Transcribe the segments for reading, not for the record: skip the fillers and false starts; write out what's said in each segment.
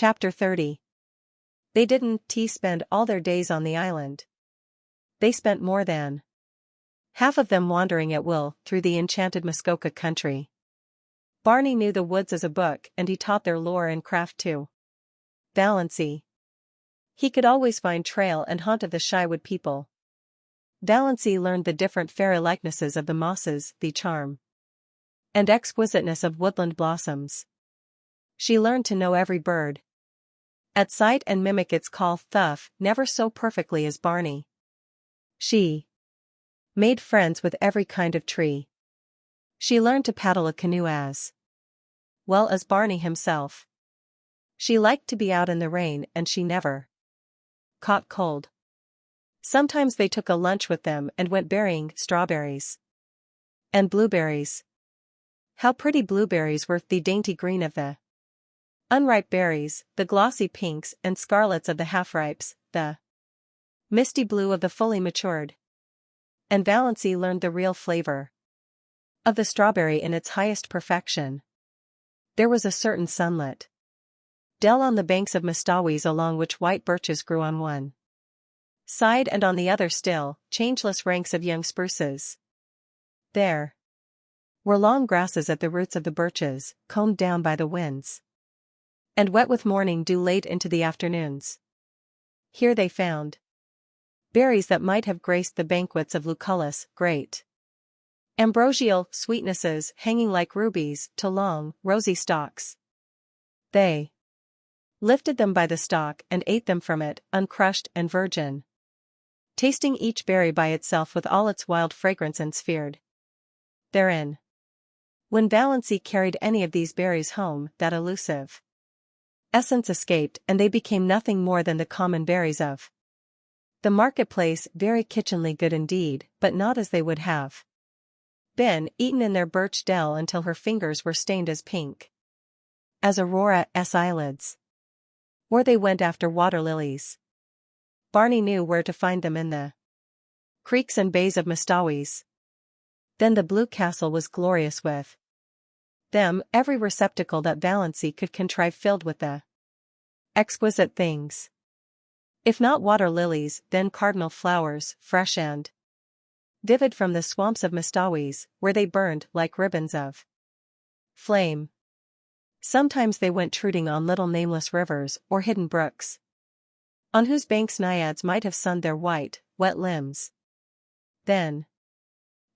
Chapter 30. They didn't spend all their days on the island. They spent more than half of them wandering at will through the enchanted Muskoka country. Barney knew the woods as a book, and he taught their lore and craft to Valancy. He could always find trail and haunt of the Shywood people. Valancy learned the different fairy likenesses of the mosses, the charm and exquisiteness of woodland blossoms. She learned to know every bird at sight and mimic its call thuff never so perfectly as Barney. She made friends with every kind of tree. She learned to paddle a canoe as well as Barney himself. She liked to be out in the rain, and she never caught cold. Sometimes they took a lunch with them and went berrying strawberries and blueberries. How pretty blueberries were, the dainty green of the unripe berries, the glossy pinks and scarlets of the half-ripes, the misty blue of the fully matured. And Valancy learned the real flavor of the strawberry in its highest perfection. There was a certain sunlit dell on the banks of Mistawis along which white birches grew on one side, and on the other still, changeless ranks of young spruces. There were long grasses at the roots of the birches, combed down by the winds and wet with morning dew late into the afternoons. Here they found berries that might have graced the banquets of Lucullus, great ambrosial sweetnesses hanging like rubies to long, rosy stalks. They lifted them by the stalk and ate them from it, uncrushed and virgin, tasting each berry by itself with all its wild fragrance and sphered therein. When Valancy carried any of these berries home, that elusive essence escaped, and they became nothing more than the common berries of the marketplace, very kitchenly good indeed, but not as they would have been eaten in their birch dell until her fingers were stained as pink as Aurora's eyelids. Or they went after water lilies. Barney knew where to find them in the creeks and bays of Mistawis. Then the Blue Castle was glorious with them, every receptacle that Valancy could contrive filled with the exquisite things. If not water lilies, then cardinal flowers, fresh and vivid from the swamps of Mistawis, where they burned like ribbons of flame. Sometimes they went trudging on little nameless rivers or hidden brooks, on whose banks naiads might have sunned their white, wet limbs. Then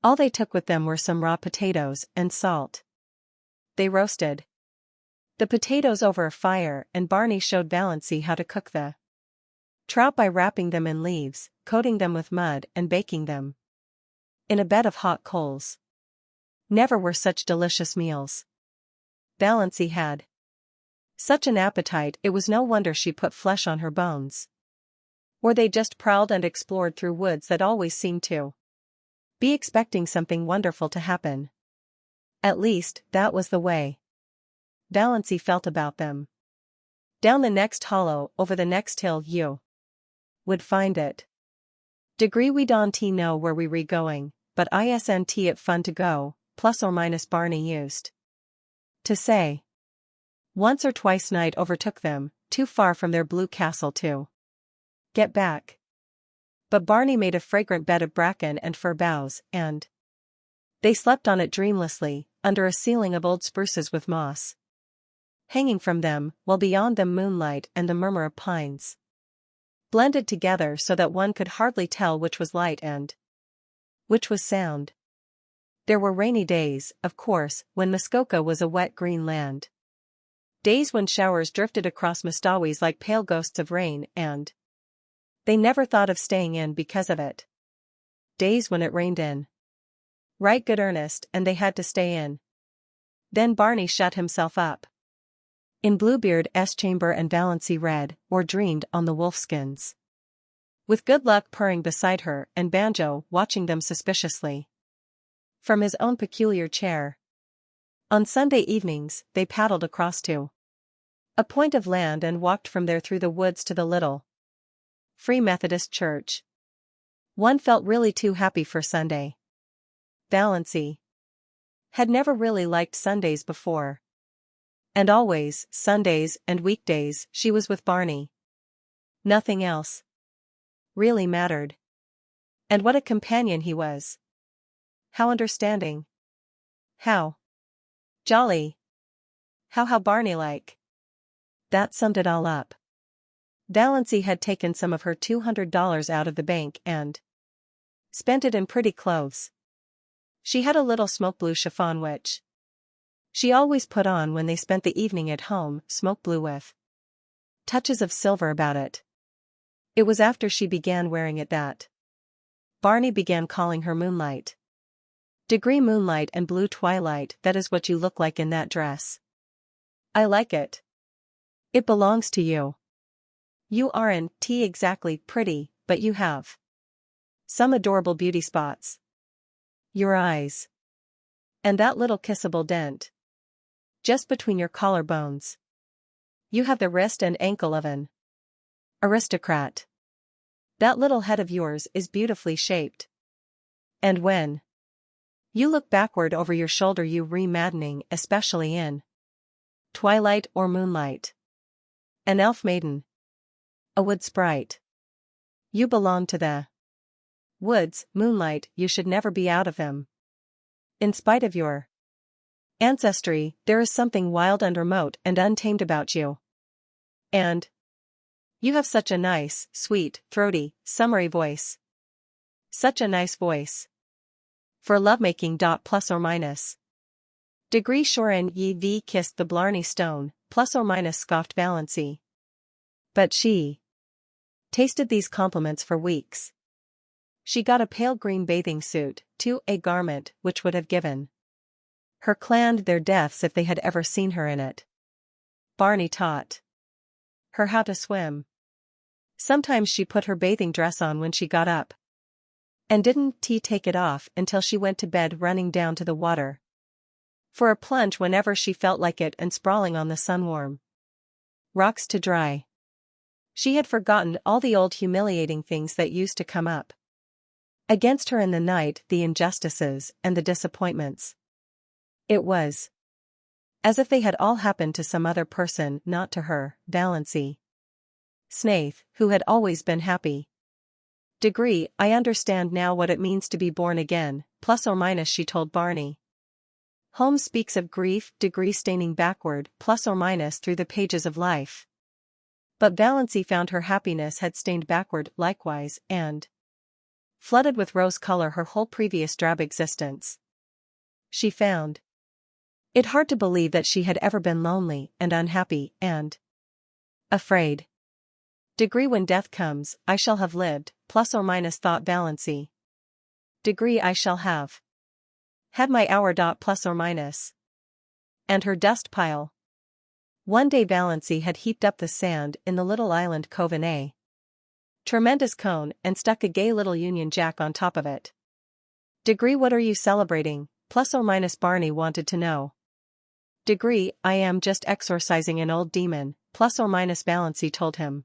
all they took with them were some raw potatoes and salt. They roasted the potatoes over a fire, and Barney showed Valancy how to cook the trout by wrapping them in leaves, coating them with mud, and baking them in a bed of hot coals. Never were such delicious meals. Valancy had such an appetite, it was no wonder she put flesh on her bones. Or they just prowled and explored through woods that always seemed to be expecting something wonderful to happen. At least, that was the way Valancy felt about them. Down the next hollow, over the next hill, you would find it. Degree we don't know where we re going, but isn't it fun to go, plus or minus, Barney used to say. Once or twice night overtook them, too far from their Blue Castle to get back. But Barney made a fragrant bed of bracken and fir boughs, and they slept on it dreamlessly, under a ceiling of old spruces with moss hanging from them, while beyond them moonlight and the murmur of pines blended together so that one could hardly tell which was light and which was sound. There were rainy days, of course, when Muskoka was a wet green land. Days when showers drifted across Mistawis like pale ghosts of rain, and they never thought of staying in because of it. Days when it rained in right good earnest, and they had to stay in. Then Barney shut himself up in Bluebeard's chamber, and Valancy read or dreamed on the wolfskins, with Good Luck purring beside her and Banjo watching them suspiciously from his own peculiar chair. On Sunday evenings, they paddled across to a point of land and walked from there through the woods to the little Free Methodist church. One felt really too happy for Sunday. Valancy had never really liked Sundays before. And always, Sundays and weekdays, she was with Barney. Nothing else really mattered. And what a companion he was. How understanding. How jolly. How Barney-like. That summed it all up. Valancy had taken some of her $200 out of the bank and spent it in pretty clothes. She had a little smoke blue chiffon which she always put on when they spent the evening at home, smoke blue with touches of silver about it. It was after she began wearing it that Barney began calling her Moonlight. Degree Moonlight and Blue Twilight, that is what you look like in that dress. I like it. It belongs to you. You aren't exactly pretty, but you have some adorable beauty spots. Your eyes. And that little kissable dent just between your collarbones. You have the wrist and ankle of an aristocrat. That little head of yours is beautifully shaped. And when you look backward over your shoulder you maddening, especially in twilight or moonlight. An elf maiden. A wood sprite. You belong to the woods, Moonlight, you should never be out of them. In spite of your ancestry, there is something wild and remote and untamed about you. And you have such a nice, sweet, throaty, summery voice. Such a nice voice. For lovemaking. Plus or minus. Degree sure and ye v kissed the Blarney Stone, plus or minus, scoffed Valancy. But she tasted these compliments for weeks. She got a pale green bathing suit, too, a garment which would have given her clan their deaths if they had ever seen her in it. Barney taught her how to swim. Sometimes she put her bathing dress on when she got up. And didn't take it off until she went to bed, running down to the water for a plunge whenever she felt like it and sprawling on the sun-warm rocks to dry. She had forgotten all the old humiliating things that used to come up against her in the night, the injustices and the disappointments. It was as if they had all happened to some other person, not to her, Valancy Snaith, who had always been happy. Degree, I understand now what it means to be born again, plus or minus, she told Barney. Holmes speaks of grief, degree staining backward, plus or minus, through the pages of life. But Valancy found her happiness had stained backward likewise, and flooded with rose color her whole previous drab existence. She found it hard to believe that she had ever been lonely and unhappy and afraid. Degree, when death comes, I shall have lived, plus or minus, thought Valancy. Degree, I shall have had my hour. Plus or minus. And her dust pile. One day Valancy had heaped up the sand in the little island cove in a tremendous cone and stuck a gay little Union Jack on top of it. Degree, what are you celebrating? Plus or minus, Barney wanted to know. Degree, I am just exorcising an old demon, plus or minus, Valancy told him.